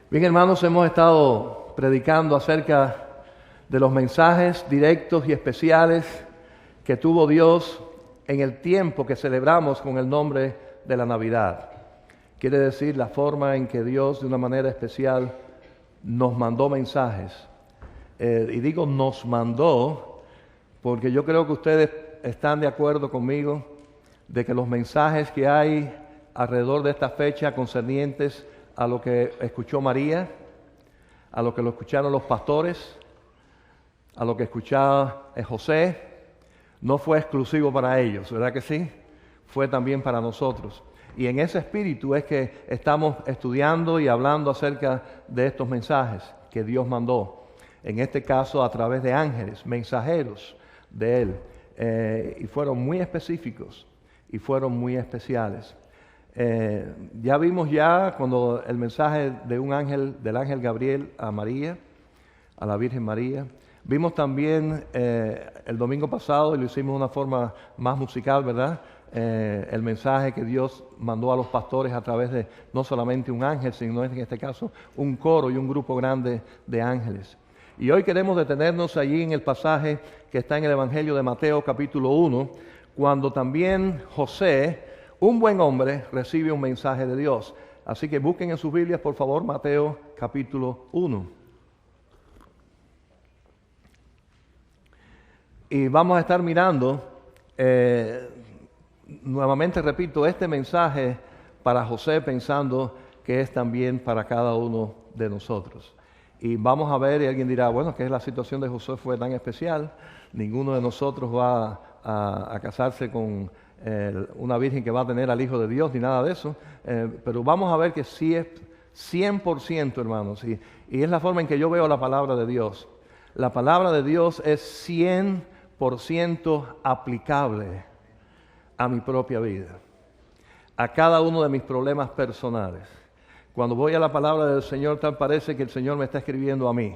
Bien, hermanos, hemos estado predicando acerca de los mensajes directos y especiales que tuvo Dios en el tiempo que celebramos con el nombre de la Navidad. Quiere decir la forma en que Dios de una manera especial nos mandó mensajes. Y digo nos mandó porque yo creo que ustedes están de acuerdo conmigo de que los mensajes que hay alrededor de esta fecha concernientes a lo que escuchó María, a lo que lo escucharon los pastores, a lo que escuchaba José, no fue exclusivo para ellos, ¿verdad que sí? Fue también para nosotros. Y en ese espíritu es que estamos estudiando y hablando acerca de estos mensajes que Dios mandó, en este caso a través de ángeles, mensajeros de Él, y fueron muy específicos y fueron muy especiales. Ya vimos cuando el mensaje de un ángel, del ángel Gabriel a María, a la Virgen María. Vimos también el domingo pasado, y lo hicimos de una forma más musical, ¿verdad? El mensaje que Dios mandó a los pastores a través de no solamente un ángel, sino en este caso un coro y un grupo grande de ángeles. Y hoy queremos detenernos allí en el pasaje que está en el Evangelio de Mateo capítulo 1, cuando también José, un buen hombre, recibe un mensaje de Dios. Así que busquen en sus Biblias, por favor, Mateo capítulo 1. Y vamos a estar mirando, nuevamente repito, este mensaje para José, pensando que es también para cada uno de nosotros. Y vamos a ver, y alguien dirá, bueno, ¿qué es la situación de José fue tan especial? Ninguno de nosotros va a casarse con una virgen que va a tener al Hijo de Dios, ni nada de eso, pero vamos a ver que sí es 100%, hermanos, y es la forma en que yo veo la palabra de Dios. La palabra de Dios es 100% aplicable a mi propia vida, a cada uno de mis problemas personales. Cuando voy a la palabra del Señor, tal parece que el Señor me está escribiendo a mí.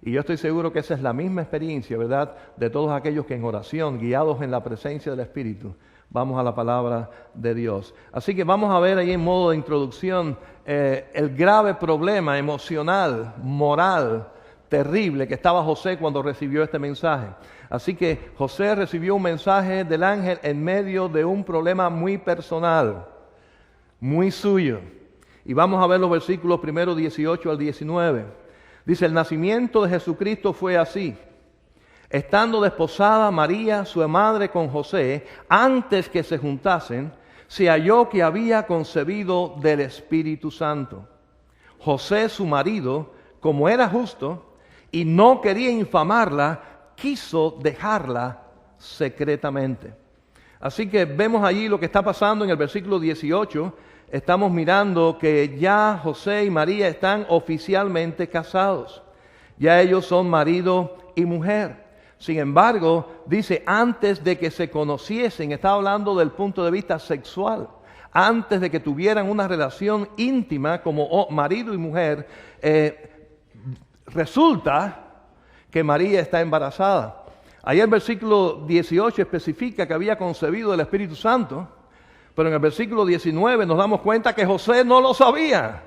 Y yo estoy seguro que esa es la misma experiencia, ¿verdad?, de todos aquellos que en oración, guiados en la presencia del Espíritu, vamos a la palabra de Dios. Así que vamos a ver ahí en modo de introducción el grave problema emocional, moral, terrible que estaba José cuando recibió este mensaje. Así que José recibió un mensaje del ángel en medio de un problema muy personal, muy suyo. Y vamos a ver los versículos primero 18 al 19. Dice, el nacimiento de Jesucristo fue así. Estando desposada María, su madre, con José, antes que se juntasen, se halló que había concebido del Espíritu Santo. José, su marido, como era justo y no quería infamarla, quiso dejarla secretamente. Así que vemos allí lo que está pasando en el versículo 18. Estamos mirando que ya José y María están oficialmente casados. Ya ellos son marido y mujer. Sin embargo, dice, antes de que se conociesen, está hablando del punto de vista sexual, antes de que tuvieran una relación íntima como marido y mujer, resulta que María está embarazada. Ahí el versículo 18 especifica que había concebido del Espíritu Santo, pero en el versículo 19 nos damos cuenta que José no lo sabía.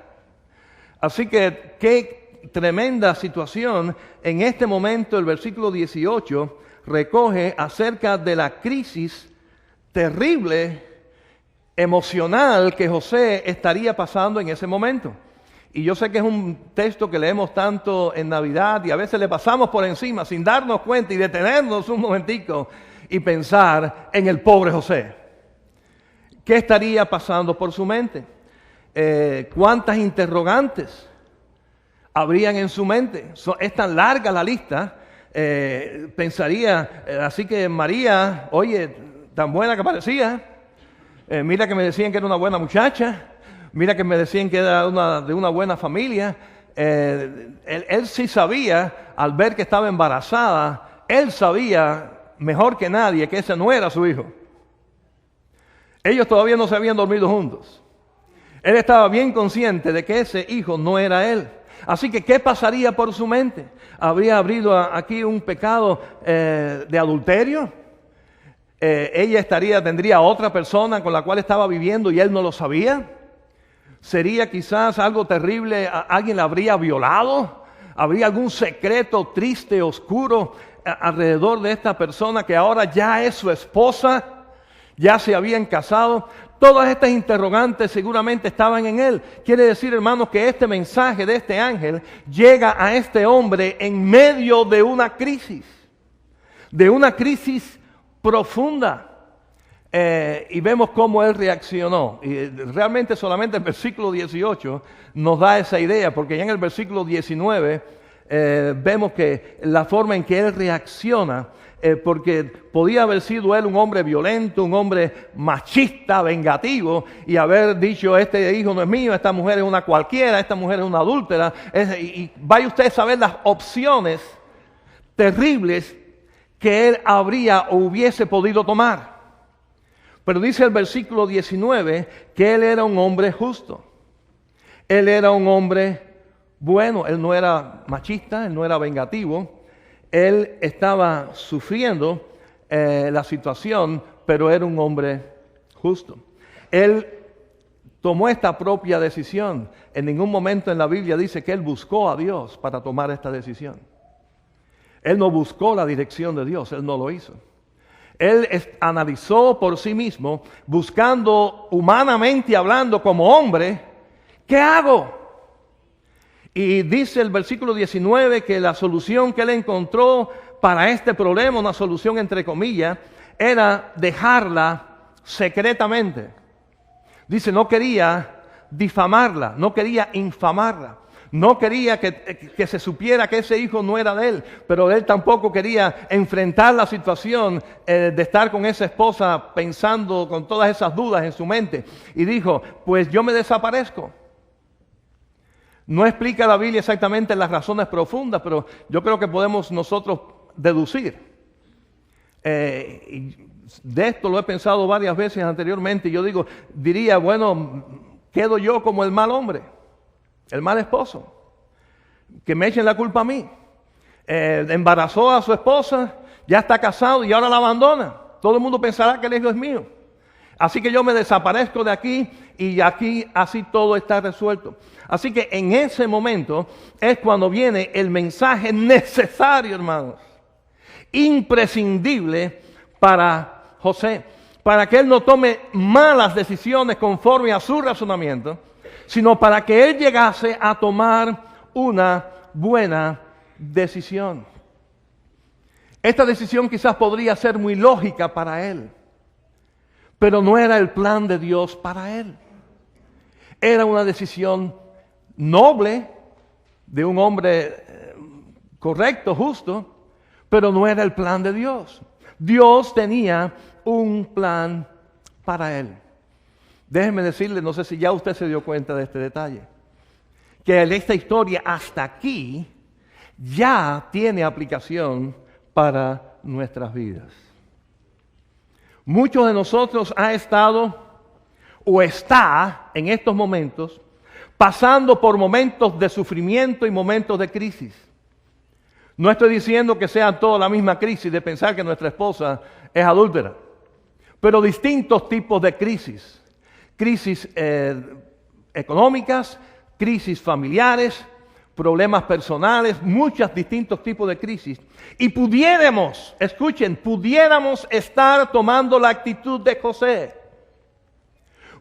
Así que, qué tremenda situación. En este momento el versículo 18 recoge acerca de la crisis terrible, emocional que José estaría pasando en ese momento. Y yo sé que es un texto que leemos tanto en Navidad y a veces le pasamos por encima sin darnos cuenta y detenernos un momentico y pensar en el pobre José. ¿Qué estaría pasando por su mente? ¿Cuántas interrogantes habrían en su mente? Es tan larga la lista. Pensaría, así que María, oye, tan buena que parecía. Mira que me decían que era una buena muchacha. Mira que me decían que era de una buena familia. Él sí sabía, al ver que estaba embarazada, él sabía mejor que nadie que ese no era su hijo. Ellos todavía no se habían dormido juntos. Él estaba bien consciente de que ese hijo no era él. Así que, ¿qué pasaría por su mente? ¿Habría abrido aquí un pecado de adulterio? Ella tendría otra persona con la cual estaba viviendo y él no lo sabía. ¿Sería quizás algo terrible? ¿Alguien la habría violado? ¿Habría algún secreto triste, oscuro alrededor de esta persona que ahora ya es su esposa? ¿Ya se habían casado? Todas estas interrogantes seguramente estaban en él. Quiere decir, hermanos, que este mensaje de este ángel llega a este hombre en medio de una crisis profunda. Y vemos cómo él reaccionó. Y realmente solamente el versículo 18 nos da esa idea, porque ya en el versículo 19 vemos que la forma en que él reacciona, porque podía haber sido él un hombre violento, un hombre machista, vengativo, y haber dicho, este hijo no es mío, esta mujer es una cualquiera, esta mujer es una adúltera, y vaya usted a saber las opciones terribles que él habría o hubiese podido tomar. Pero dice el versículo 19 que él era un hombre justo. Él era un hombre bueno. Él no era machista, él no era vengativo. Él estaba sufriendo la situación, pero era un hombre justo. Él tomó esta propia decisión. En ningún momento en la Biblia dice que él buscó a Dios para tomar esta decisión. Él no buscó la dirección de Dios, él no lo hizo. Él analizó por sí mismo, buscando humanamente hablando como hombre, ¿qué hago? Y dice el versículo 19 que la solución que él encontró para este problema, una solución entre comillas, era dejarla secretamente. Dice, no quería difamarla, no quería infamarla. No quería que se supiera que ese hijo no era de él, pero él tampoco quería enfrentar la situación de estar con esa esposa pensando con todas esas dudas en su mente. Y dijo, pues yo me desaparezco. No explica la Biblia exactamente las razones profundas, pero yo creo que podemos nosotros deducir. Y de esto lo he pensado varias veces anteriormente. Y yo diría, bueno, quedo yo como el mal hombre. El mal esposo, que me echen la culpa a mí. Embarazó a su esposa, ya está casado y ahora la abandona. Todo el mundo pensará que el hijo es mío. Así que yo me desaparezco de aquí y aquí así todo está resuelto. Así que en ese momento es cuando viene el mensaje necesario, hermanos, imprescindible para José, para que él no tome malas decisiones conforme a su razonamiento, sino para que él llegase a tomar una buena decisión. Esta decisión quizás podría ser muy lógica para él, pero no era el plan de Dios para él. Era una decisión noble de un hombre correcto, justo, pero no era el plan de Dios. Dios tenía un plan para él. Déjenme decirle, no sé si ya usted se dio cuenta de este detalle, que esta historia hasta aquí ya tiene aplicación para nuestras vidas. Muchos de nosotros ha estado o está en estos momentos pasando por momentos de sufrimiento y momentos de crisis. No estoy diciendo que sea toda la misma crisis de pensar que nuestra esposa es adúltera, pero distintos tipos de crisis. Crisis económicas, crisis familiares, problemas personales, muchos distintos tipos de crisis. Y pudiéramos, escuchen, pudiéramos estar tomando la actitud de José,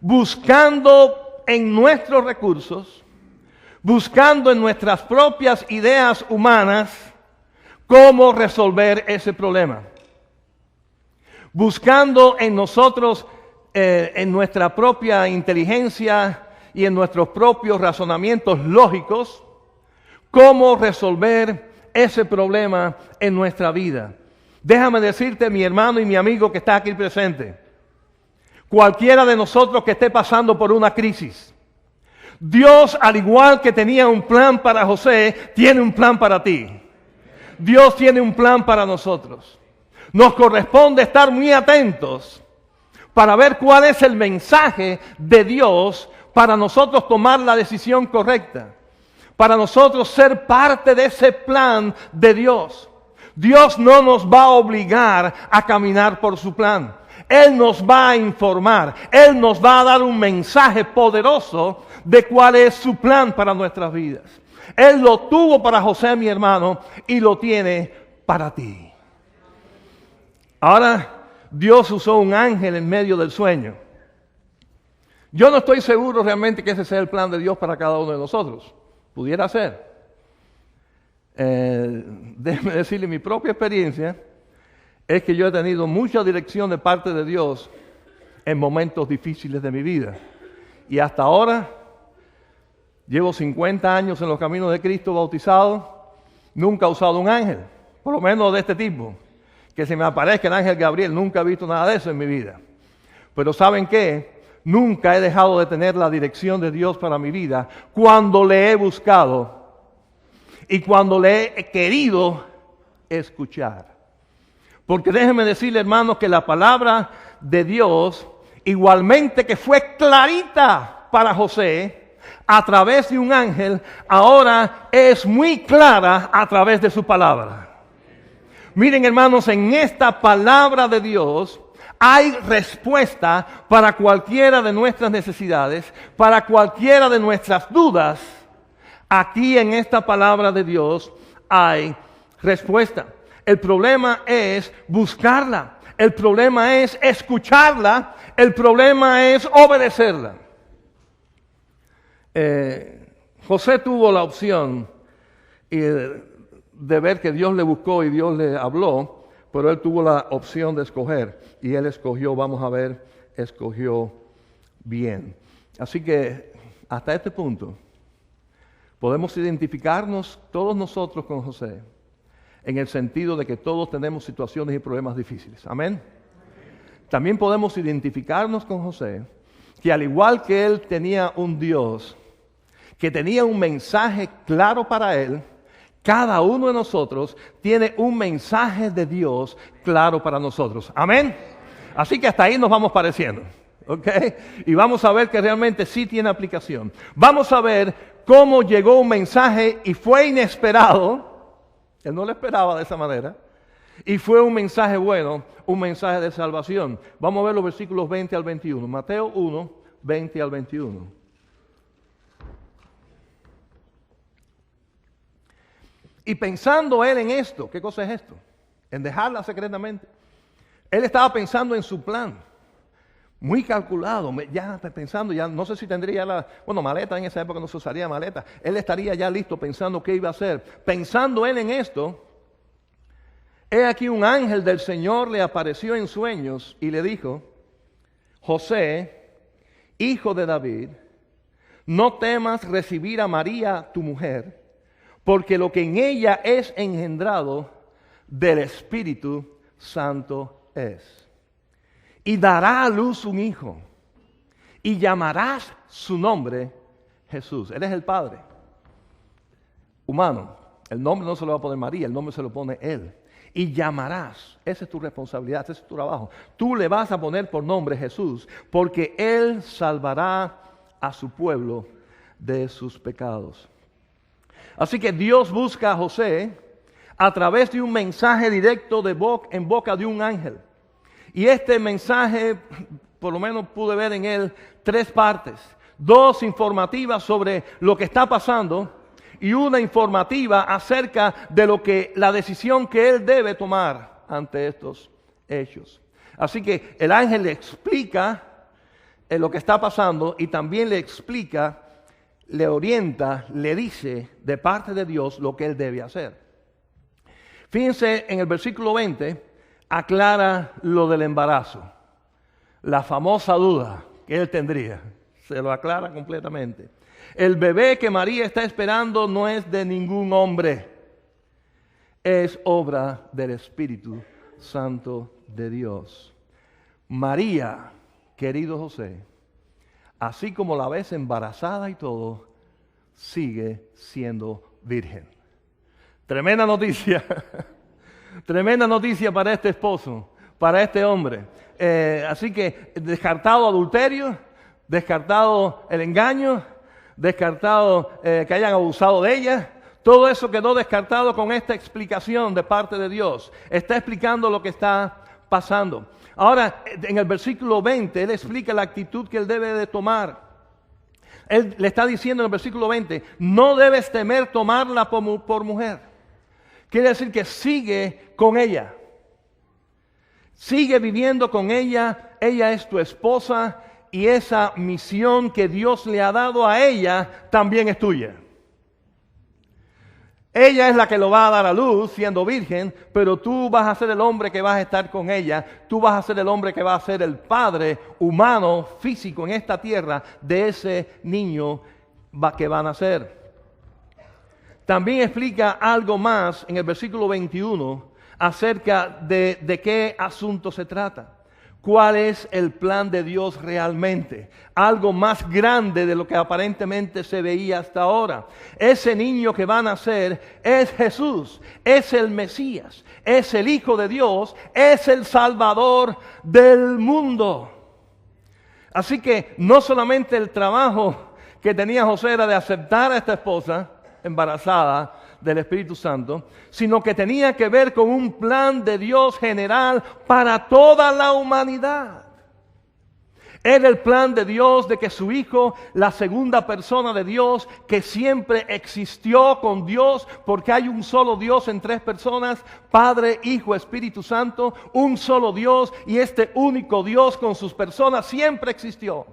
buscando en nuestros recursos, buscando en nuestras propias ideas humanas cómo resolver ese problema. Buscando en nosotros, en nuestra propia inteligencia y en nuestros propios razonamientos lógicos, cómo resolver ese problema en nuestra vida. Déjame decirte, mi hermano y mi amigo que está aquí presente, cualquiera de nosotros que esté pasando por una crisis, Dios, al igual que tenía un plan para José, tiene un plan para ti. Dios tiene un plan para nosotros. Nos corresponde estar muy atentos para ver cuál es el mensaje de Dios para nosotros tomar la decisión correcta, para nosotros ser parte de ese plan de Dios. Dios no nos va a obligar a caminar por su plan. Él nos va a informar, Él nos va a dar un mensaje poderoso de cuál es su plan para nuestras vidas. Él lo tuvo para José, mi hermano, y lo tiene para ti. Ahora, Dios usó un ángel en medio del sueño. Yo no estoy seguro realmente que ese sea el plan de Dios para cada uno de nosotros. Pudiera ser. Déjeme decirle, mi propia experiencia es que yo he tenido mucha dirección de parte de Dios en momentos difíciles de mi vida. Y hasta ahora, llevo 50 años en los caminos de Cristo bautizado, nunca he usado un ángel, por lo menos de este tipo. Que se me aparezca el ángel Gabriel, nunca he visto nada de eso en mi vida. Pero ¿saben qué? Nunca he dejado de tener la dirección de Dios para mi vida cuando le he buscado y cuando le he querido escuchar. Porque déjenme decirle, hermanos, que la palabra de Dios, igualmente que fue clarita para José, a través de un ángel, ahora es muy clara a través de su palabra. Miren, hermanos, en esta palabra de Dios hay respuesta para cualquiera de nuestras necesidades, para cualquiera de nuestras dudas. Aquí en esta palabra de Dios hay respuesta. El problema es buscarla. El problema es escucharla. El problema es obedecerla. José tuvo la opción de ver que Dios le buscó y Dios le habló, pero él tuvo la opción de escoger. Y él escogió, vamos a ver, escogió bien. Así que hasta este punto podemos identificarnos todos nosotros con José, en el sentido de que todos tenemos situaciones y problemas difíciles. Amén. También podemos identificarnos con José, que al igual que él tenía un Dios, que tenía un mensaje claro para él, cada uno de nosotros tiene un mensaje de Dios claro para nosotros. Amén. Así que hasta ahí nos vamos pareciendo. ¿Ok? Y vamos a ver que realmente sí tiene aplicación. Vamos a ver cómo llegó un mensaje y fue inesperado. Él no lo esperaba de esa manera. Y fue un mensaje bueno, un mensaje de salvación. Vamos a ver los versículos 20 al 21. Mateo 1, 20 al 21. Y pensando él en esto, ¿qué cosa es esto? En dejarla secretamente. Él estaba pensando en su plan. Muy calculado, ya pensando, ya no sé si tendría maleta, en esa época no se usaría maleta. Él estaría ya listo pensando qué iba a hacer. Pensando él en esto, he aquí un ángel del Señor le apareció en sueños y le dijo: José, hijo de David, no temas recibir a María tu mujer, porque lo que en ella es engendrado del Espíritu Santo es. Y dará a luz un hijo, y llamarás su nombre Jesús. Él es el Padre humano. El nombre no se lo va a poner María, el nombre se lo pone Él. Y llamarás, esa es tu responsabilidad, ese es tu trabajo. Tú le vas a poner por nombre Jesús, porque Él salvará a su pueblo de sus pecados. Así que Dios busca a José a través de un mensaje directo en boca de un ángel. Y este mensaje, por lo menos pude ver en él 3 partes. 2 informativas sobre lo que está pasando y una informativa acerca de la decisión que él debe tomar ante estos hechos. Así que el ángel le explica lo que está pasando y también le explica, le orienta, le dice de parte de Dios lo que él debe hacer. Fíjense en el versículo 20, aclara lo del embarazo, la famosa duda que él tendría, se lo aclara completamente. El bebé que María está esperando no es de ningún hombre, es obra del Espíritu Santo de Dios. María, querido José, así como la ves embarazada y todo, sigue siendo virgen. Tremenda noticia. Tremenda noticia para este esposo, para este hombre. Así que descartado adulterio, descartado el engaño, descartado que hayan abusado de ella. Todo eso quedó descartado con esta explicación de parte de Dios. Está explicando lo que está pasando. Ahora, en el versículo 20, él explica la actitud que él debe de tomar. Él le está diciendo en el versículo 20, no debes temer tomarla por mujer. Quiere decir que sigue con ella. Sigue viviendo con ella. Ella es tu esposa y esa misión que Dios le ha dado a ella también es tuya. Ella es la que lo va a dar a luz siendo virgen, pero tú vas a ser el hombre que vas a estar con ella. Tú vas a ser el hombre que va a ser el padre humano, físico en esta tierra de ese niño que va a nacer. También explica algo más en el versículo 21 acerca de qué asunto se trata. ¿Cuál es el plan de Dios realmente? Algo más grande de lo que aparentemente se veía hasta ahora. Ese niño que va a nacer es Jesús, es el Mesías, es el Hijo de Dios, es el Salvador del mundo. Así que no solamente el trabajo que tenía José era de aceptar a esta esposa embarazada del Espíritu Santo, sino que tenía que ver con un plan de Dios general para toda la humanidad. Era el plan de Dios de que su Hijo, la segunda persona de Dios, que siempre existió con Dios, porque hay un solo Dios en tres personas, Padre, Hijo, Espíritu Santo, un solo Dios, y este único Dios con sus personas siempre existió.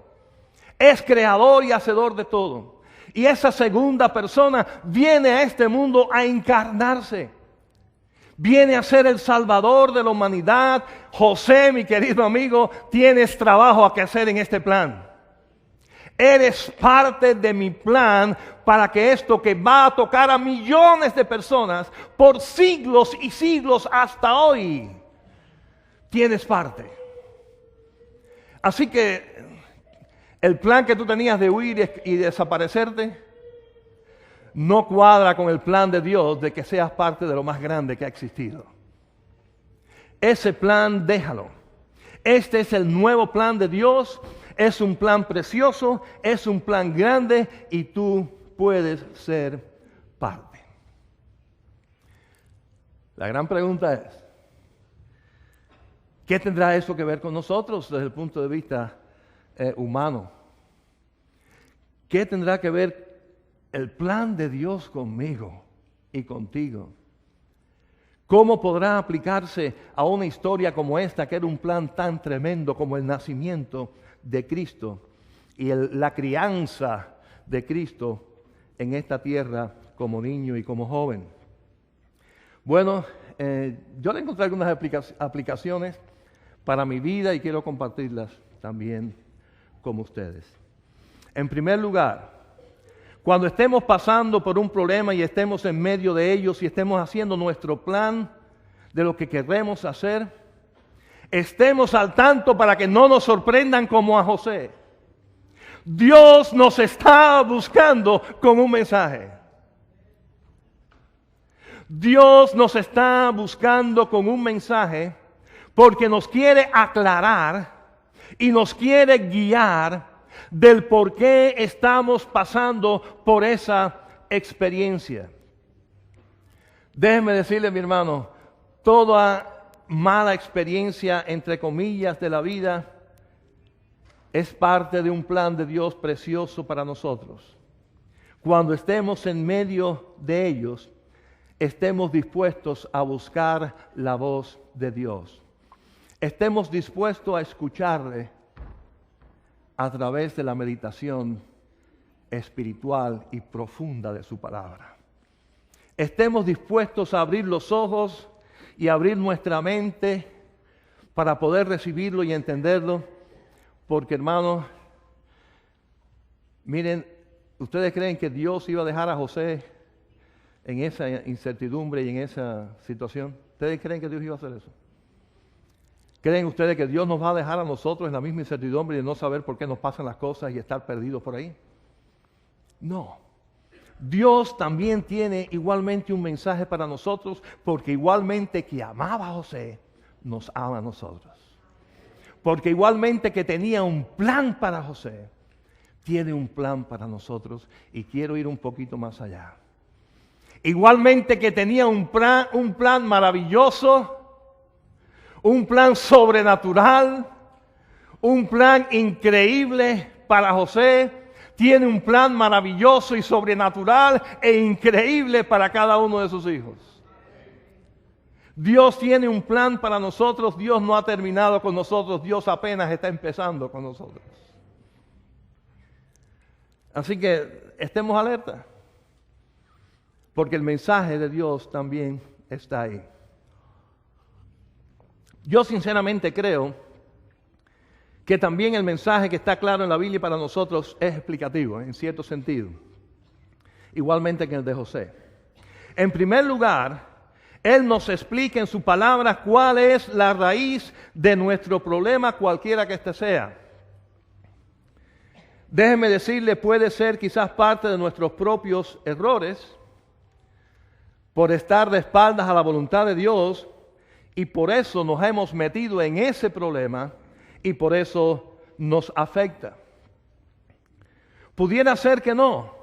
Es creador y hacedor de todo. Y esa segunda persona viene a este mundo a encarnarse. Viene a ser el Salvador de la humanidad. José, mi querido amigo, tienes trabajo que hacer en este plan. Eres parte de mi plan para que esto que va a tocar a millones de personas por siglos y siglos hasta hoy, tienes parte. Así que el plan que tú tenías de huir y desaparecerte no cuadra con el plan de Dios de que seas parte de lo más grande que ha existido. Ese plan, déjalo. Este es el nuevo plan de Dios. Es un plan precioso, es un plan grande y tú puedes ser parte. La gran pregunta es, ¿qué tendrá eso que ver con nosotros desde el punto de vista humano? ¿Qué tendrá que ver el plan de Dios conmigo y contigo? ¿Cómo podrá aplicarse a una historia como esta, que era un plan tan tremendo como el nacimiento de Cristo y la crianza de Cristo en esta tierra como niño y como joven? Bueno, yo le encontré algunas aplicaciones para mi vida y quiero compartirlas también con ustedes. En primer lugar, cuando estemos pasando por un problema y estemos en medio de ellos y estemos haciendo nuestro plan de lo que queremos hacer, estemos al tanto para que no nos sorprendan como a José. Dios nos está buscando con un mensaje. Dios nos está buscando con un mensaje porque nos quiere aclarar y nos quiere guiar del por qué estamos pasando por esa experiencia. Déjeme decirle, mi hermano, toda mala experiencia, entre comillas, de la vida es parte de un plan de Dios precioso para nosotros. Cuando estemos en medio de ellos, estemos dispuestos a buscar la voz de Dios. Estemos dispuestos a escucharle a través de la meditación espiritual y profunda de su palabra. Estemos dispuestos a abrir los ojos y abrir nuestra mente para poder recibirlo y entenderlo, porque hermanos, miren, ¿ustedes creen que Dios iba a dejar a José en esa incertidumbre y en esa situación? ¿Ustedes creen que Dios iba a hacer eso? ¿Creen ustedes que Dios nos va a dejar a nosotros en la misma incertidumbre y de no saber por qué nos pasan las cosas y estar perdidos por ahí? No. Dios también tiene igualmente un mensaje para nosotros, porque igualmente que amaba a José, nos ama a nosotros. Porque igualmente que tenía un plan para José, tiene un plan para nosotros, y quiero ir un poquito más allá. Igualmente que tenía un plan maravilloso, un plan sobrenatural, un plan increíble para José. Tiene un plan maravilloso y sobrenatural e increíble para cada uno de sus hijos. Dios tiene un plan para nosotros. Dios no ha terminado con nosotros. Dios apenas está empezando con nosotros. Así que estemos alerta, porque el mensaje de Dios también está ahí. Yo sinceramente creo que también el mensaje que está claro en la Biblia para nosotros es explicativo, en cierto sentido, igualmente que el de José. En primer lugar, Él nos explica en su palabra cuál es la raíz de nuestro problema, cualquiera que éste sea. Déjeme decirle, puede ser quizás parte de nuestros propios errores, por estar de espaldas a la voluntad de Dios, y por eso nos hemos metido en ese problema, y por eso nos afecta. Pudiera ser que no,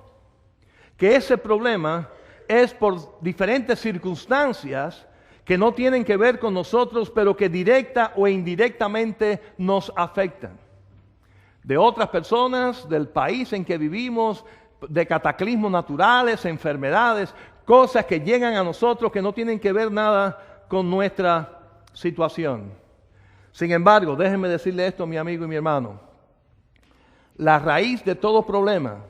que ese problema es por diferentes circunstancias que no tienen que ver con nosotros, pero que directa o indirectamente nos afectan. De otras personas, del país en que vivimos, de cataclismos naturales, enfermedades, cosas que llegan a nosotros que no tienen que ver nada con nuestra situación. Sin embargo, déjenme decirle esto, mi amigo y mi hermano. La raíz de todo problema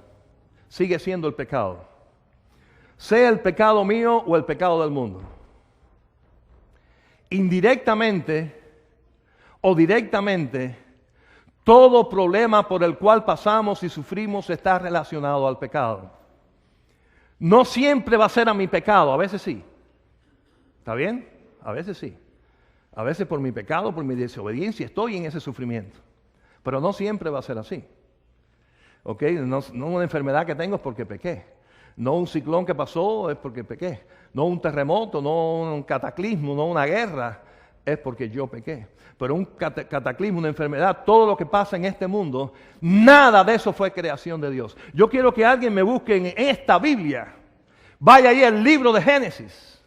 sigue siendo el pecado. Sea el pecado mío o el pecado del mundo. Indirectamente o directamente, todo problema por el cual pasamos y sufrimos está relacionado al pecado. No siempre va a ser a mi pecado, a veces sí. ¿Está bien? A veces sí. A veces por mi pecado, por mi desobediencia, estoy en ese sufrimiento. Pero no siempre va a ser así. ¿Ok? No una enfermedad que tengo es porque pequé. No un ciclón que pasó es porque pequé. No un terremoto, no un cataclismo, no una guerra, es porque yo pequé. Pero un cataclismo, una enfermedad, todo lo que pasa en este mundo, nada de eso fue creación de Dios. Yo quiero que alguien me busque en esta Biblia. Vaya ahí al libro de Génesis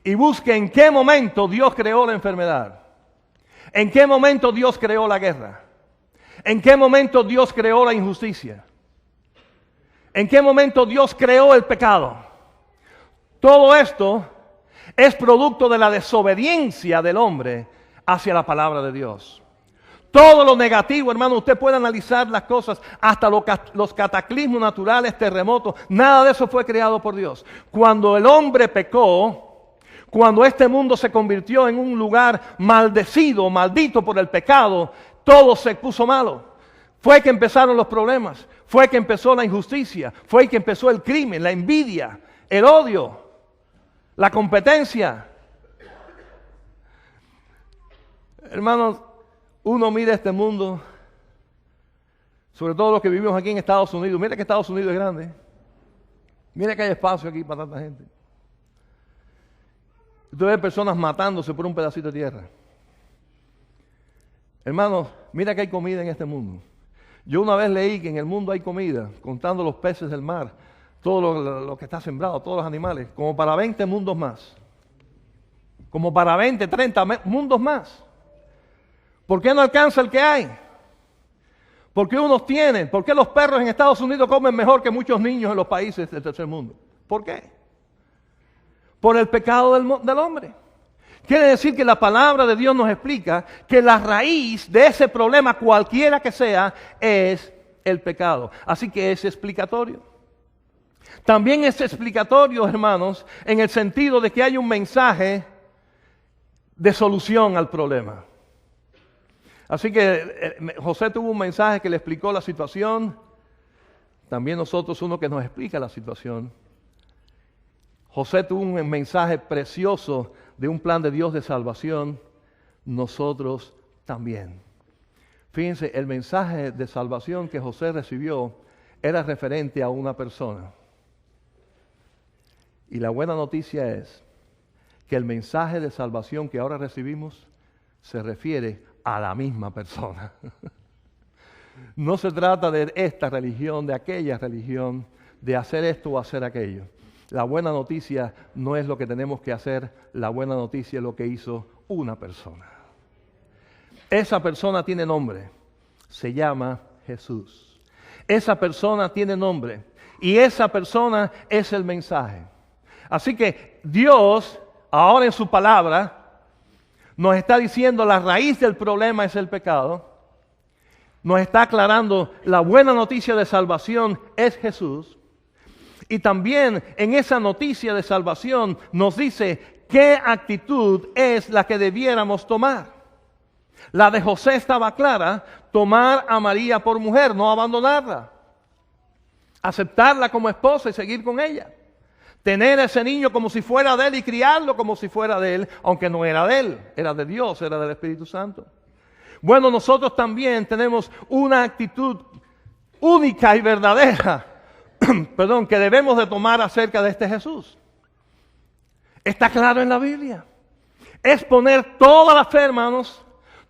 y busque en qué momento Dios creó la enfermedad. En qué momento Dios creó la guerra. En qué momento Dios creó la injusticia. En qué momento Dios creó el pecado. Todo esto es producto de la desobediencia del hombre hacia la palabra de Dios. Todo lo negativo, hermano, usted puede analizar las cosas, hasta los cataclismos naturales, terremotos, nada de eso fue creado por Dios. Cuando el hombre pecó, cuando este mundo se convirtió en un lugar maldecido, maldito por el pecado, todo se puso malo. Fue que empezaron los problemas, fue que empezó la injusticia, fue que empezó el crimen, la envidia, el odio, la competencia. Hermanos, uno mira este mundo, sobre todo los que vivimos aquí en Estados Unidos. Mira que Estados Unidos es grande. Mira que hay espacio aquí para tanta gente. Usted ve personas matándose por un pedacito de tierra. Hermanos, mira que hay comida en este mundo. Yo una vez leí que en el mundo hay comida, contando los peces del mar, todo lo que está sembrado, todos los animales, como para 20 mundos más. Como para 20, 30 mundos más. ¿Por qué no alcanza el que hay? ¿Por qué unos tienen? ¿Por qué los perros en Estados Unidos comen mejor que muchos niños en los países del tercer mundo? ¿Por qué? Por el pecado del hombre. Quiere decir que la palabra de Dios nos explica que la raíz de ese problema, cualquiera que sea, es el pecado. Así que es explicatorio. También es explicatorio, hermanos, en el sentido de que hay un mensaje de solución al problema. Así que José tuvo un mensaje que le explicó la situación. También nosotros uno que nos explica la situación. José tuvo un mensaje precioso de un plan de Dios de salvación. Nosotros también. Fíjense, el mensaje de salvación que José recibió era referente a una persona. Y la buena noticia es que el mensaje de salvación que ahora recibimos se refiere a la misma persona. No se trata de esta religión, de aquella religión, de hacer esto o hacer aquello. La buena noticia no es lo que tenemos que hacer, la buena noticia es lo que hizo una persona. Esa persona tiene nombre, se llama Jesús. Esa persona tiene nombre y esa persona es el mensaje. Así que Dios, ahora en su palabra, nos está diciendo la raíz del problema es el pecado. Nos está aclarando la buena noticia de salvación es Jesús. Y también en esa noticia de salvación nos dice qué actitud es la que debiéramos tomar. La de José estaba clara, tomar a María por mujer, no abandonarla. Aceptarla como esposa y seguir con ella. Tener a ese niño como si fuera de él y criarlo como si fuera de él, aunque no era de él, era de Dios, era del Espíritu Santo. Bueno, nosotros también tenemos una actitud única y verdadera, perdón, que debemos de tomar acerca de este Jesús. Está claro en la Biblia. Es poner toda la fe, hermanos,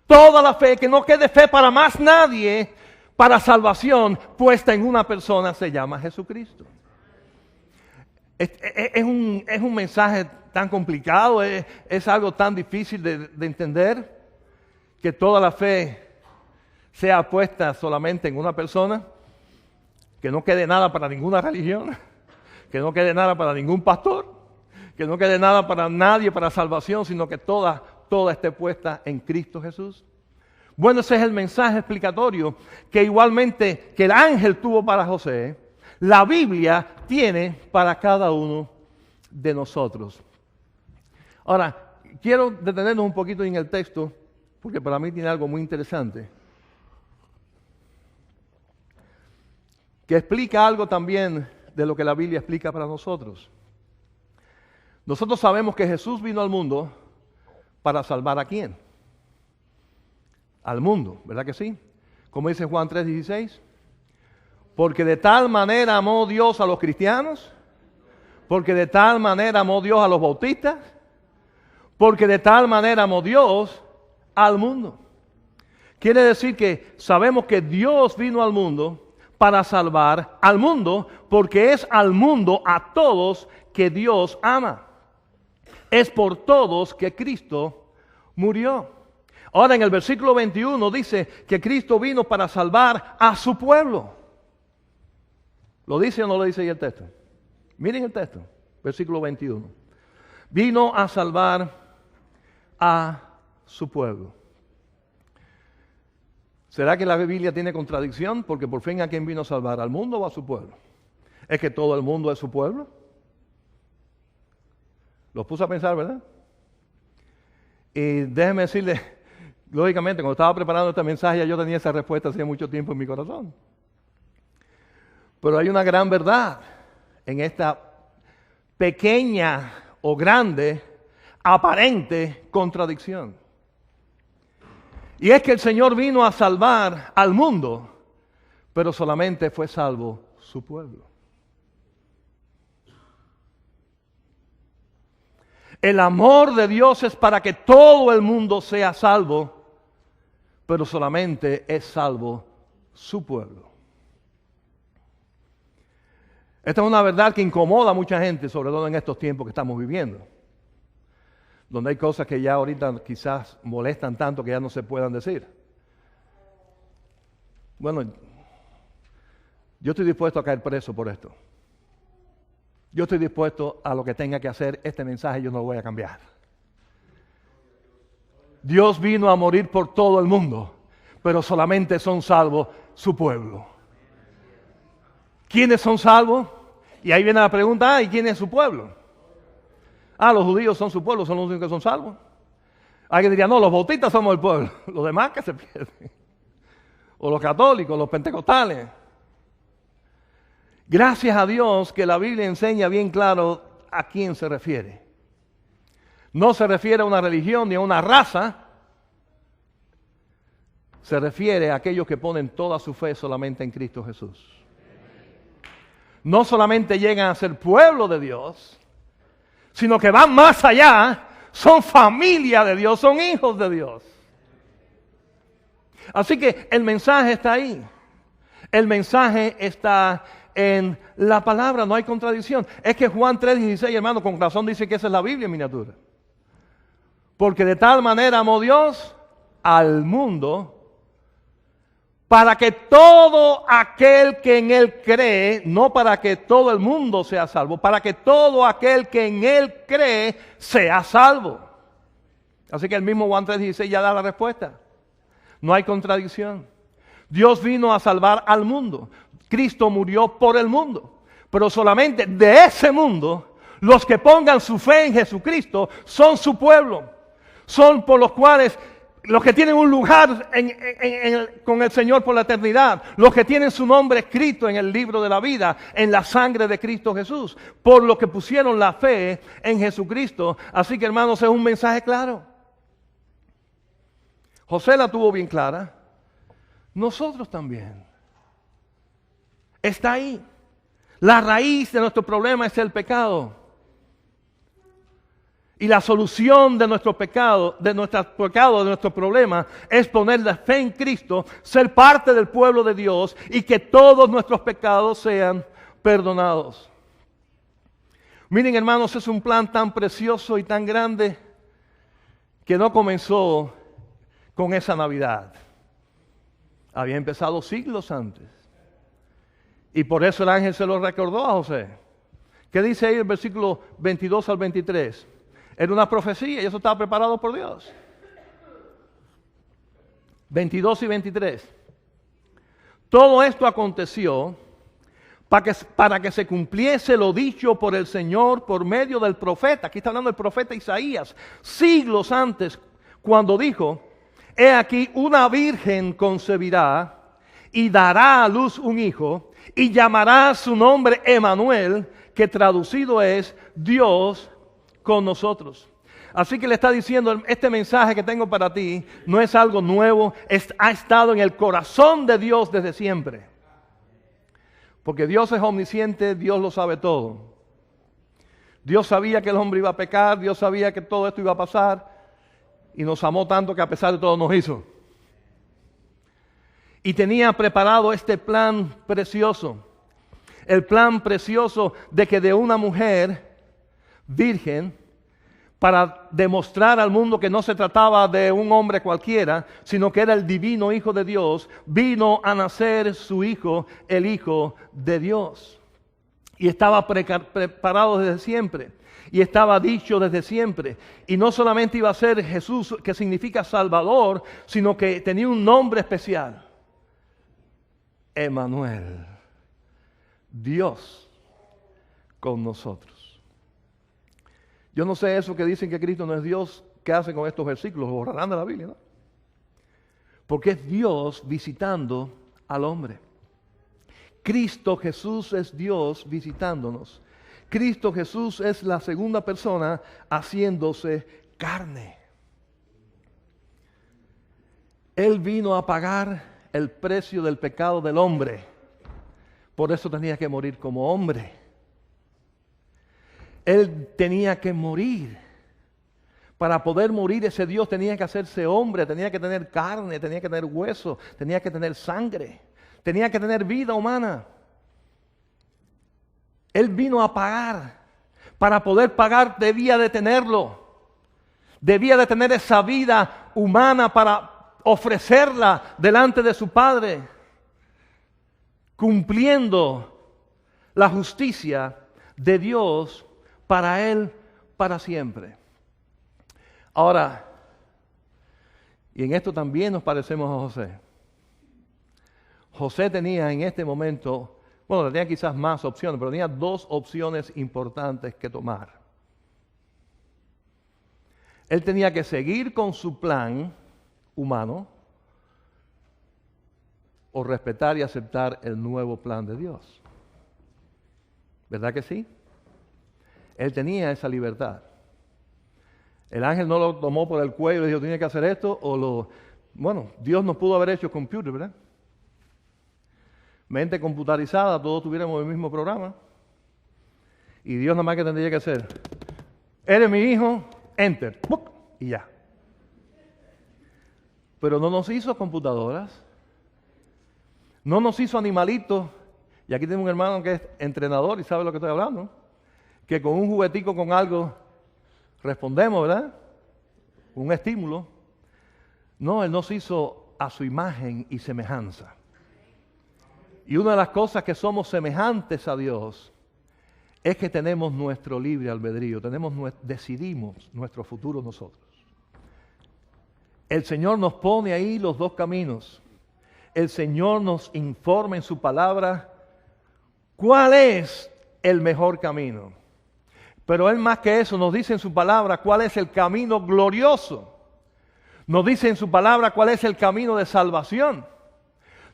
toda la fe, que no quede fe para más nadie, para salvación, puesta en una persona, se llama Jesucristo. Es un mensaje tan complicado, es algo tan difícil de entender, que toda la fe sea puesta solamente en una persona, que no quede nada para ninguna religión, que no quede nada para ningún pastor, que no quede nada para nadie para salvación, sino que toda esté puesta en Cristo Jesús. Bueno, ese es el mensaje explicatorio que igualmente que el ángel tuvo para José, la Biblia tiene para cada uno de nosotros. Ahora, quiero detenernos un poquito en el texto, porque para mí tiene algo muy interesante, que explica algo también de lo que la Biblia explica para nosotros. Nosotros sabemos que Jesús vino al mundo para salvar ¿a quién? Al mundo, ¿verdad que sí? Como dice Juan 3:16, porque de tal manera amó Dios a los cristianos, porque de tal manera amó Dios a los bautistas, porque de tal manera amó Dios al mundo. Quiere decir que sabemos que Dios vino al mundo para salvar al mundo, porque es al mundo, a todos, que Dios ama. Es por todos que Cristo murió. Ahora en el versículo 21 dice que Cristo vino para salvar a su pueblo. ¿Lo dice o no lo dice ahí el texto? Miren el texto, versículo 21. Vino a salvar a su pueblo. ¿Será que la Biblia tiene contradicción? Porque por fin ¿a quién vino a salvar? ¿Al mundo o a su pueblo? ¿Es que todo el mundo es su pueblo? Los puse a pensar, ¿verdad? Y déjenme decirles, lógicamente, cuando estaba preparando este mensaje, yo tenía esa respuesta hacía mucho tiempo en mi corazón. Pero hay una gran verdad en esta pequeña o grande, aparente contradicción. Y es que el Señor vino a salvar al mundo, pero solamente fue salvo su pueblo. El amor de Dios es para que todo el mundo sea salvo, pero solamente es salvo su pueblo. Esta es una verdad que incomoda a mucha gente, sobre todo en estos tiempos que estamos viviendo, donde hay cosas que ya ahorita quizás molestan tanto que ya no se puedan decir. Bueno, yo estoy dispuesto a caer preso por esto. Yo estoy dispuesto a lo que tenga que hacer. Este mensaje yo no lo voy a cambiar. Dios vino a morir por todo el mundo, pero solamente son salvos su pueblo. ¿Quiénes son salvos? Y ahí viene la pregunta, ¿y quién es su pueblo? Los judíos son su pueblo, son los únicos que son salvos. Alguien diría, no, los bautistas somos el pueblo, los demás que se pierden. O los católicos, los pentecostales. Gracias a Dios que la Biblia enseña bien claro a quién se refiere. No se refiere a una religión ni a una raza. Se refiere a aquellos que ponen toda su fe solamente en Cristo Jesús. No solamente llegan a ser pueblo de Dios, sino que van más allá, son familia de Dios, son hijos de Dios. Así que el mensaje está ahí. El mensaje está en la palabra, no hay contradicción. Es que Juan 3:16, hermano, con razón dice que esa es la Biblia en miniatura. Porque de tal manera amó Dios al mundo, para que todo aquel que en Él cree, no para que todo el mundo sea salvo, para que todo aquel que en Él cree sea salvo. Así que el mismo Juan 3:16 ya da la respuesta. No hay contradicción. Dios vino a salvar al mundo. Cristo murió por el mundo. Pero solamente de ese mundo, los que pongan su fe en Jesucristo son su pueblo. Son por los cuales, los que tienen un lugar con el Señor por la eternidad, los que tienen su nombre escrito en el libro de la vida, en la sangre de Cristo Jesús, por los que pusieron la fe en Jesucristo. Así que, hermanos, es un mensaje claro. José la tuvo bien clara. Nosotros también. Está ahí. La raíz de nuestro problema es el pecado. Y la solución de nuestro pecado, de nuestro problema, es poner la fe en Cristo, ser parte del pueblo de Dios y que todos nuestros pecados sean perdonados. Miren, hermanos, es un plan tan precioso y tan grande que no comenzó con esa Navidad. Había empezado siglos antes. Y por eso el ángel se lo recordó a José. ¿Qué dice ahí el versículo 22 al 23? Era una profecía y eso estaba preparado por Dios. 22 y 23. Todo esto aconteció para que se cumpliese lo dicho por el Señor por medio del profeta. Aquí está hablando el profeta Isaías. Siglos antes, cuando dijo: he aquí una virgen concebirá y dará a luz un hijo y llamará su nombre Emmanuel, que traducido es Dios con nosotros. Así que le está diciendo, este mensaje que tengo para ti no es algo nuevo, ha estado en el corazón de Dios desde siempre. Porque Dios es omnisciente, Dios lo sabe todo. Dios sabía que el hombre iba a pecar, Dios sabía que todo esto iba a pasar y nos amó tanto que a pesar de todo nos hizo. Y tenía preparado este plan precioso. El plan precioso de que de una mujer virgen, para demostrar al mundo que no se trataba de un hombre cualquiera, sino que era el divino Hijo de Dios, vino a nacer su Hijo, el Hijo de Dios. Y estaba preparado desde siempre. Y estaba dicho desde siempre. Y no solamente iba a ser Jesús, que significa Salvador, sino que tenía un nombre especial. Emmanuel, Dios con nosotros. Yo no sé eso que dicen que Cristo no es Dios, ¿qué hacen con estos versículos? Los borrarán de la Biblia, ¿no? Porque es Dios visitando al hombre. Cristo Jesús es Dios visitándonos. Cristo Jesús es la segunda persona haciéndose carne. Él vino a pagar el precio del pecado del hombre. Por eso tenía que morir como hombre. Él tenía que morir. Para poder morir ese Dios tenía que hacerse hombre, tenía que tener carne, tenía que tener hueso, tenía que tener sangre, tenía que tener vida humana. Él vino a pagar. Para poder pagar debía de tenerlo. Debía de tener esa vida humana para ofrecerla delante de su Padre, cumpliendo la justicia de Dios para Él para siempre. Ahora, y en esto también nos parecemos a José. José tenía en este momento, bueno, tenía quizás más opciones, pero tenía dos opciones importantes que tomar. Él tenía que seguir con su plan humano o respetar y aceptar el nuevo plan de Dios. ¿Verdad que sí? Él tenía esa libertad. El ángel no lo tomó por el cuello y le dijo, tiene que hacer esto, bueno, Dios nos pudo haber hecho computer, ¿verdad? Mente computarizada, todos tuviéramos el mismo programa. Y Dios nada más que tendría que hacer, eres mi hijo, enter, ¡puc! Y ya. Pero no nos hizo computadoras, no nos hizo animalitos. Y aquí tengo un hermano que es entrenador y sabe lo que estoy hablando, que con un juguetico, con algo, respondemos, ¿verdad? un estímulo. No, Él nos hizo a su imagen y semejanza. Y una de las cosas que somos semejantes a Dios es que tenemos nuestro libre albedrío, decidimos nuestro futuro nosotros. El Señor nos pone ahí los dos caminos. El Señor nos informa en su palabra cuál es el mejor camino. Pero Él más que eso nos dice en su palabra cuál es el camino glorioso. Nos dice en su palabra cuál es el camino de salvación.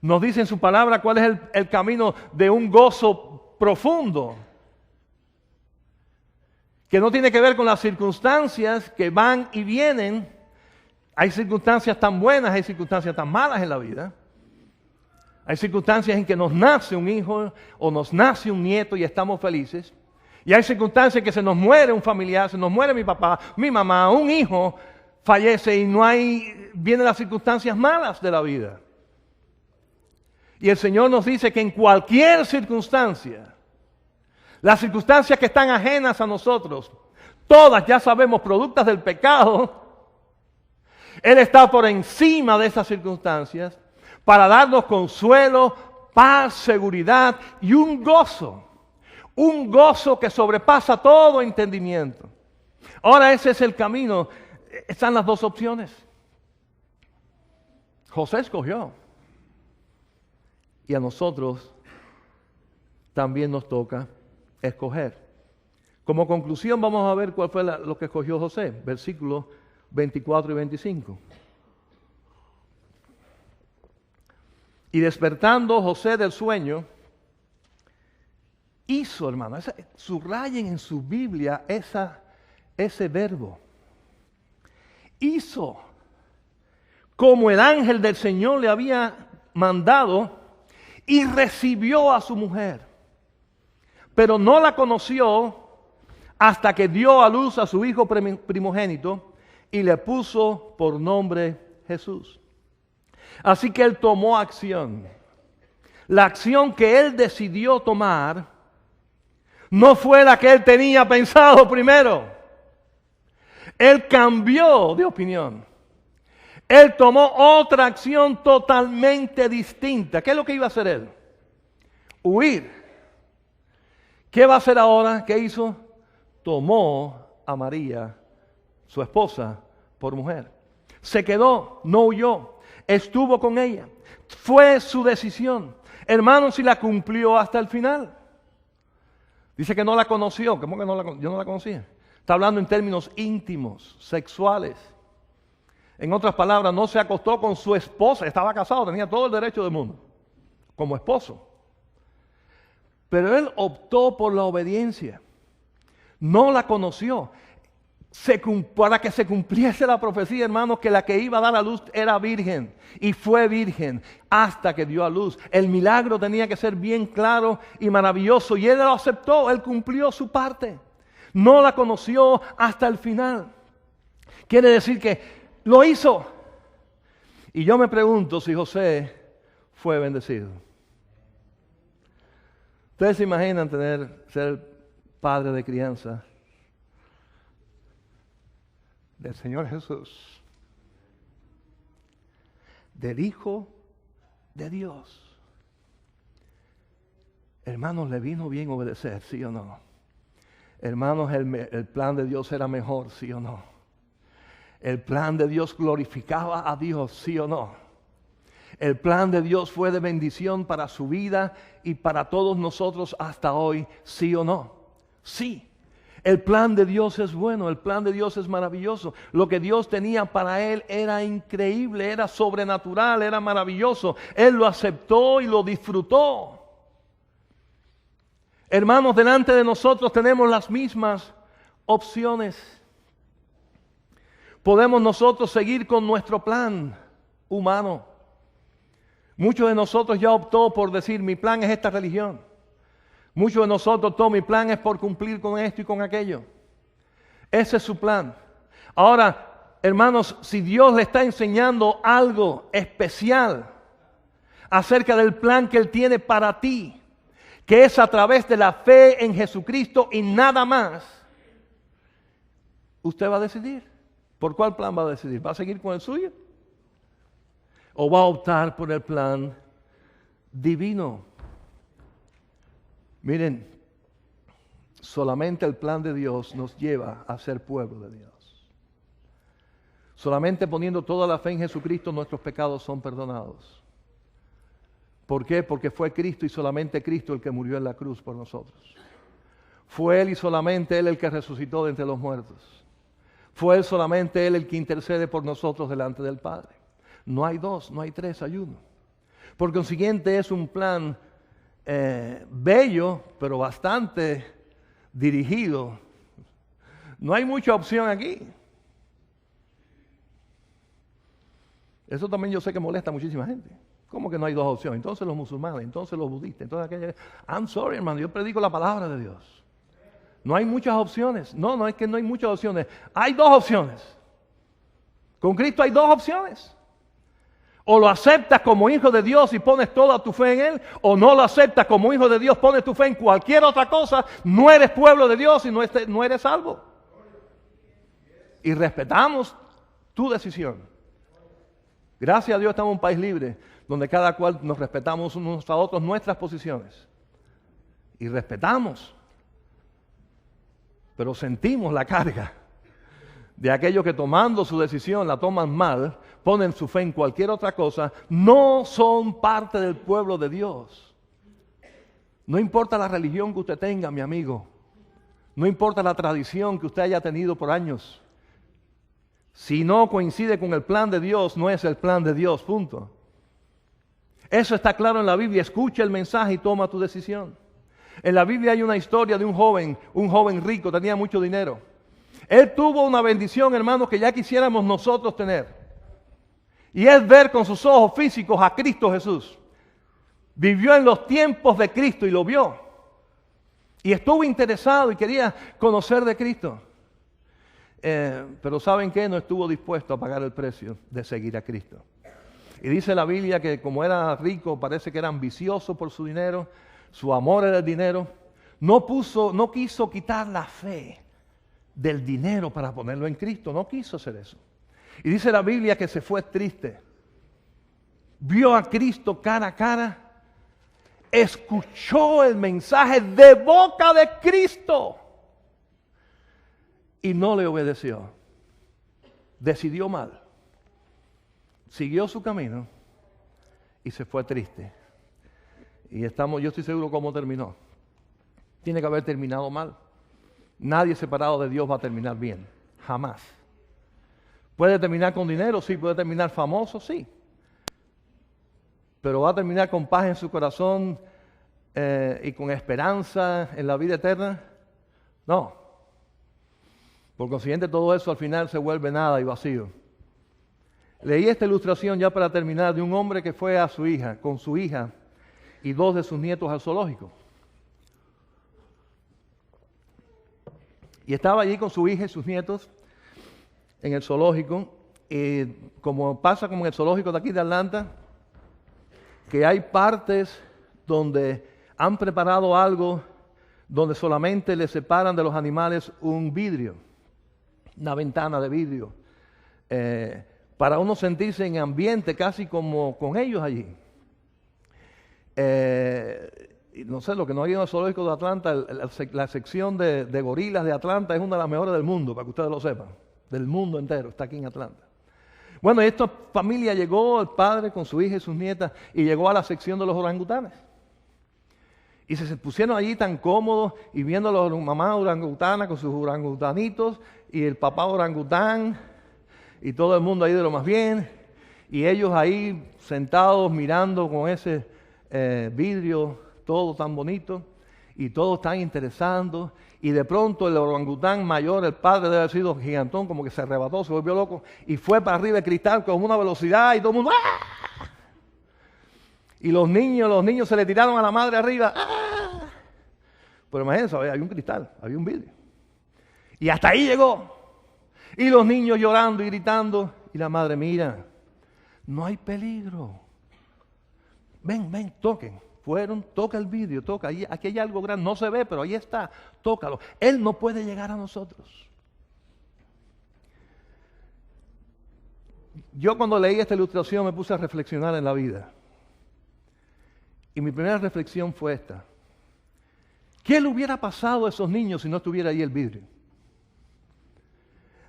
Nos dice en su palabra cuál es el camino de un gozo profundo. Que no tiene que ver con las circunstancias que van y vienen. Hay circunstancias tan buenas, hay circunstancias tan malas en la vida. Hay circunstancias en que nos nace un hijo o nos nace un nieto y estamos felices. Y hay circunstancias en que se nos muere un familiar, se nos muere mi papá, mi mamá, un hijo fallece y vienen las circunstancias malas de la vida. Y el Señor nos dice que en cualquier circunstancia, las circunstancias que están ajenas a nosotros, todas ya sabemos, productos del pecado, Él está por encima de esas circunstancias para darnos consuelo, paz, seguridad y un gozo que sobrepasa todo entendimiento. Ahora ese es el camino, están las dos opciones. José escogió y a nosotros también nos toca escoger. Como conclusión vamos a ver cuál fue lo que escogió José, versículos 24 y 25. Y despertando José del sueño, hizo, hermano, subrayen en su Biblia ese verbo. Hizo como el ángel del Señor le había mandado y recibió a su mujer. Pero no la conoció hasta que dio a luz a su hijo primogénito y le puso por nombre Jesús. Así que él tomó acción. La acción que él decidió tomar no fue la que él tenía pensado primero. Él cambió de opinión. Él tomó otra acción totalmente distinta. ¿Qué es lo que iba a hacer él? Huir. ¿Qué va a hacer ahora? ¿Qué hizo? Tomó a María, su esposa, por mujer. Se quedó, no huyó, estuvo con ella. Fue su decisión. Hermanos, y la cumplió hasta el final. Dice que no la conoció. ¿Cómo que yo no la conocía? Está hablando en términos íntimos, sexuales. En otras palabras, no se acostó con su esposa. Estaba casado, tenía todo el derecho del mundo, como esposo. Pero él optó por la obediencia. No la conoció. Para que se cumpliese la profecía, hermanos, que la que iba a dar a luz era virgen. Y fue virgen hasta que dio a luz. El milagro tenía que ser bien claro y maravilloso. Y él lo aceptó, él cumplió su parte. No la conoció hasta el final. Quiere decir que lo hizo. Y yo me pregunto si José fue bendecido. ¿Ustedes se imaginan ser padre de crianza del Señor Jesús, del Hijo de Dios? Hermanos, ¿le vino bien obedecer, sí o no? Hermanos, el plan de Dios era mejor, sí o no? El plan de Dios glorificaba a Dios, sí o no? El plan de Dios fue de bendición para su vida y para todos nosotros hasta hoy, sí o no? Sí. El plan de Dios es bueno, el plan de Dios es maravilloso. Lo que Dios tenía para él era increíble, era sobrenatural, era maravilloso. Él lo aceptó y lo disfrutó. Hermanos, delante de nosotros tenemos las mismas opciones. Podemos nosotros seguir con nuestro plan humano. Muchos de nosotros ya optó por decir, mi plan es esta religión. Muchos de nosotros, mi plan es por cumplir con esto y con aquello. Ese es su plan. Ahora, hermanos, si Dios le está enseñando algo especial acerca del plan que Él tiene para ti, que es a través de la fe en Jesucristo y nada más, usted va a decidir. ¿Por cuál plan va a decidir? ¿Va a seguir con el suyo? ¿O va a optar por el plan divino? Miren, solamente el plan de Dios nos lleva a ser pueblo de Dios. Solamente poniendo toda la fe en Jesucristo nuestros pecados son perdonados. ¿Por qué? Porque fue Cristo y solamente Cristo el que murió en la cruz por nosotros. Fue Él y solamente Él el que resucitó de entre los muertos. Fue Él solamente Él el que intercede por nosotros delante del Padre. No hay dos, no hay tres, hay uno. Por consiguiente es un plan bello, pero bastante dirigido. No hay mucha opción aquí. Eso también yo sé que molesta a muchísima gente. ¿Cómo que no hay dos opciones? Entonces los musulmanes, entonces los budistas, entonces aquella... I'm sorry, hermano, yo predico la palabra de Dios. No hay muchas opciones. No es que no hay muchas opciones. Hay dos opciones. Con Cristo hay dos opciones. O lo aceptas como hijo de Dios y pones toda tu fe en Él, o no lo aceptas como hijo de Dios, pones tu fe en cualquier otra cosa, no eres pueblo de Dios y no eres salvo. Y respetamos tu decisión. Gracias a Dios estamos en un país libre, donde cada cual nos respetamos unos a otros nuestras posiciones. Y respetamos. Pero sentimos la carga de aquellos que tomando su decisión la toman mal, ponen su fe en cualquier otra cosa, no son parte del pueblo de Dios. No importa la religión que usted tenga, mi amigo. No importa la tradición que usted haya tenido por años. Si no coincide con el plan de Dios, no es el plan de Dios, punto. Eso está claro en la Biblia. Escucha el mensaje y toma tu decisión. En la Biblia hay una historia de un joven rico, tenía mucho dinero. Él tuvo una bendición, hermanos, que ya quisiéramos nosotros tener. Y es ver con sus ojos físicos a Cristo Jesús. Vivió en los tiempos de Cristo y lo vio. Y estuvo interesado y quería conocer de Cristo. Pero ¿saben qué? No estuvo dispuesto a pagar el precio de seguir a Cristo. Y dice la Biblia que como era rico, parece que era ambicioso por su dinero. Su amor era el dinero. No quiso quitar la fe del dinero para ponerlo en Cristo. No quiso hacer eso. Y dice la Biblia que se fue triste. Vio a Cristo cara a cara. Escuchó el mensaje de boca de Cristo. Y no le obedeció. Decidió mal. Siguió su camino y se fue triste. Y yo estoy seguro cómo terminó. Tiene que haber terminado mal. Nadie separado de Dios va a terminar bien. Jamás. ¿Puede terminar con dinero? Sí. ¿Puede terminar famoso? Sí. ¿Pero va a terminar con paz en su corazón y con esperanza en la vida eterna? No. Por consiguiente, todo eso al final se vuelve nada y vacío. Leí esta ilustración ya para terminar de un hombre que fue a con su hija y dos de sus nietos al zoológico. Y estaba allí con su hija y sus nietos en el zoológico. Como pasa como en el zoológico de aquí de Atlanta, que hay partes donde han preparado algo donde solamente le separan de los animales un vidrio, una ventana de vidrio, para uno sentirse en ambiente casi como con ellos allí. No sé, lo que no hay en el zoológico de Atlanta, la sección de gorilas de Atlanta es una de las mejores del mundo, para que ustedes lo sepan, del mundo entero, está aquí en Atlanta. Bueno, esta familia llegó, el padre con su hija y sus nietas, y llegó a la sección de los orangutanes. Y se pusieron allí tan cómodos y viendo a las mamás orangutanas con sus orangutanitos y el papá orangután y todo el mundo ahí de lo más bien. Y ellos ahí sentados mirando con ese vidrio todo tan bonito y todos tan interesando. Y de pronto el orangután mayor, el padre debe haber sido gigantón, como que se arrebató, se volvió loco y fue para arriba el cristal con una velocidad y todo el mundo ¡ah! Y los niños se le tiraron a la madre arriba. ¡Ah! Pero imagínense, había un cristal, había un vidrio. Y hasta ahí llegó. Y los niños llorando y gritando. Y la madre, mira, no hay peligro. Ven, toquen. Fueron, toca el vidrio, toca. Aquí hay algo grande, no se ve, pero ahí está. Tócalo. Él no puede llegar a nosotros. Yo cuando leí esta ilustración me puse a reflexionar en la vida. Y mi primera reflexión fue esta. ¿Qué le hubiera pasado a esos niños si no estuviera ahí el vidrio?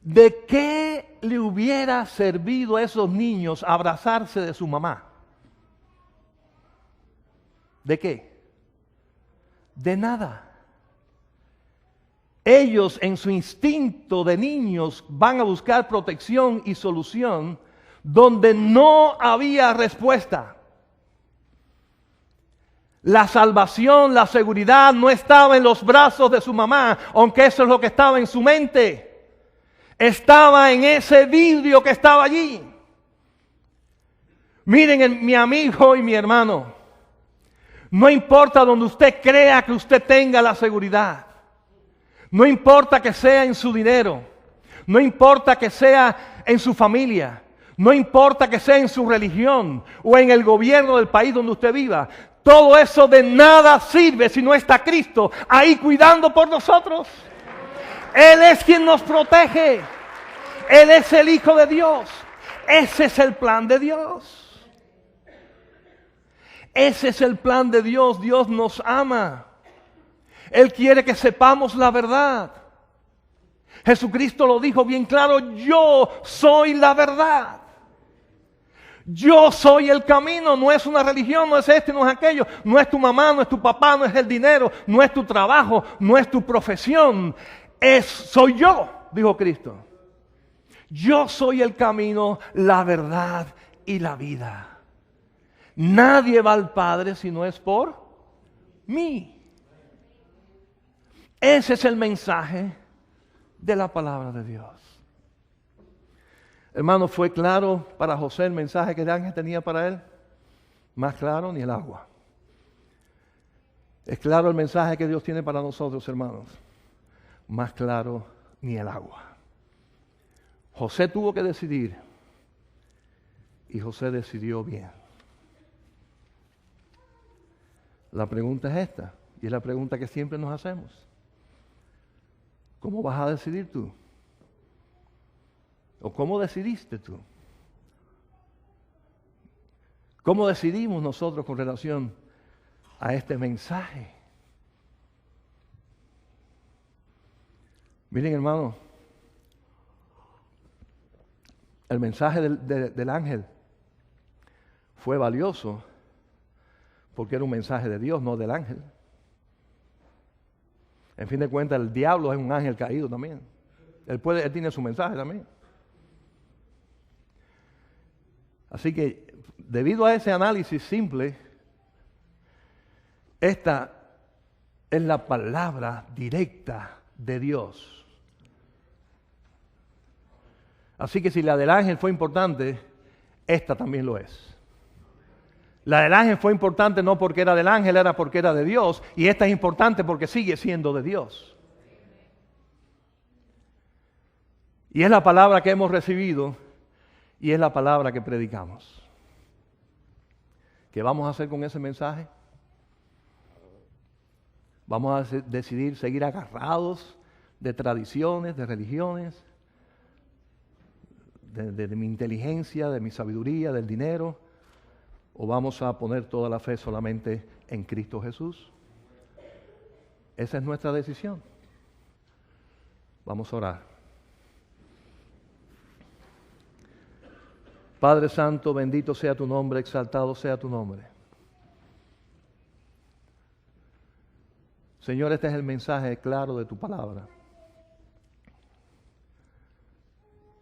¿De qué le hubiera servido a esos niños abrazarse de su mamá? ¿De qué? De nada. Ellos en su instinto de niños van a buscar protección y solución donde no había respuesta. La salvación, la seguridad no estaba en los brazos de su mamá, aunque eso es lo que estaba en su mente. Estaba en ese vidrio que estaba allí. Miren, mi amigo y mi hermano, no importa donde usted crea que usted tenga la seguridad. No importa que sea en su dinero. No importa que sea en su familia. No importa que sea en su religión o en el gobierno del país donde usted viva. Todo eso de nada sirve si no está Cristo ahí cuidando por nosotros. Él es quien nos protege. Él es el Hijo de Dios. Ese es el plan de Dios. Ese es el plan de Dios. Dios nos ama. Él quiere que sepamos la verdad. Jesucristo lo dijo bien claro, yo soy la verdad. Yo soy el camino, no es una religión, no es este, no es aquello, no es tu mamá, no es tu papá, no es el dinero, no es tu trabajo, no es tu profesión, soy yo, dijo Cristo. Yo soy el camino, la verdad y la vida. Nadie va al Padre si no es por mí. Ese es el mensaje de la palabra de Dios. Hermano, ¿fue claro para José el mensaje que el ángel tenía para él? Más claro ni el agua. Es claro el mensaje que Dios tiene para nosotros, hermanos. Más claro ni el agua. José tuvo que decidir y José decidió bien. La pregunta es esta, y es la pregunta que siempre nos hacemos. ¿Cómo vas a decidir tú? ¿O cómo decidiste tú? ¿Cómo decidimos nosotros con relación a este mensaje? Miren, hermano, el mensaje del ángel fue valioso porque era un mensaje de Dios, no del ángel. En fin de cuentas, el diablo es un ángel caído también. Él tiene su mensaje también. Así que, debido a ese análisis simple, esta es la palabra directa de Dios. Así que si la del ángel fue importante, esta también lo es. La del ángel fue importante no porque era del ángel, era porque era de Dios. Y esta es importante porque sigue siendo de Dios. Y es la palabra que hemos recibido y es la palabra que predicamos. ¿Qué vamos a hacer con ese mensaje? ¿Vamos a decidir seguir agarrados de tradiciones, de religiones, de mi inteligencia, de mi sabiduría, del dinero? ¿O vamos a poner toda la fe solamente en Cristo Jesús? Esa es nuestra decisión. Vamos a orar. Padre Santo, bendito sea tu nombre, exaltado sea tu nombre. Señor, este es el mensaje claro de tu palabra.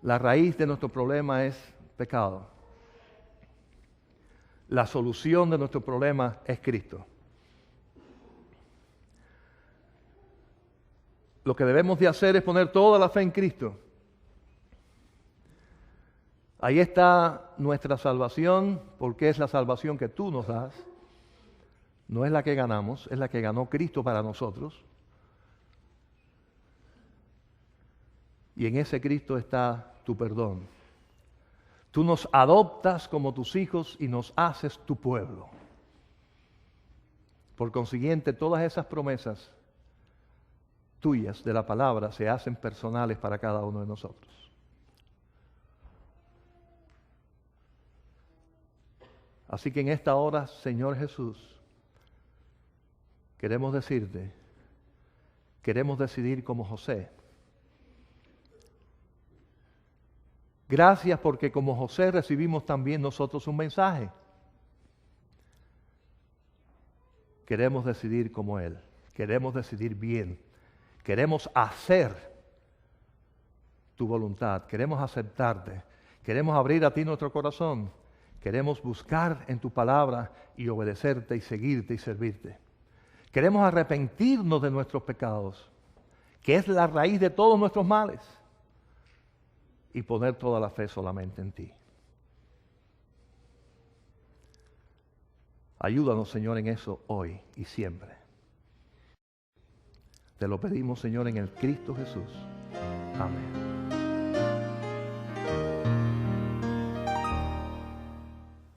La raíz de nuestro problema es pecado. La solución de nuestro problema es Cristo. Lo que debemos de hacer es poner toda la fe en Cristo. Ahí está nuestra salvación, porque es la salvación que tú nos das. No es la que ganamos, es la que ganó Cristo para nosotros. Y en ese Cristo está tu perdón. Tú nos adoptas como tus hijos y nos haces tu pueblo. Por consiguiente, todas esas promesas tuyas de la palabra se hacen personales para cada uno de nosotros. Así que en esta hora, Señor Jesús, queremos decirte, queremos decidir como José. Gracias porque como José recibimos también nosotros un mensaje. Queremos decidir como él, queremos decidir bien, queremos hacer tu voluntad, queremos aceptarte, queremos abrir a ti nuestro corazón, queremos buscar en tu palabra y obedecerte y seguirte y servirte. Queremos arrepentirnos de nuestros pecados, que es la raíz de todos nuestros males, y poner toda la fe solamente en ti. Ayúdanos, Señor, en eso hoy y siempre. Te lo pedimos, Señor, en el Cristo Jesús. Amén.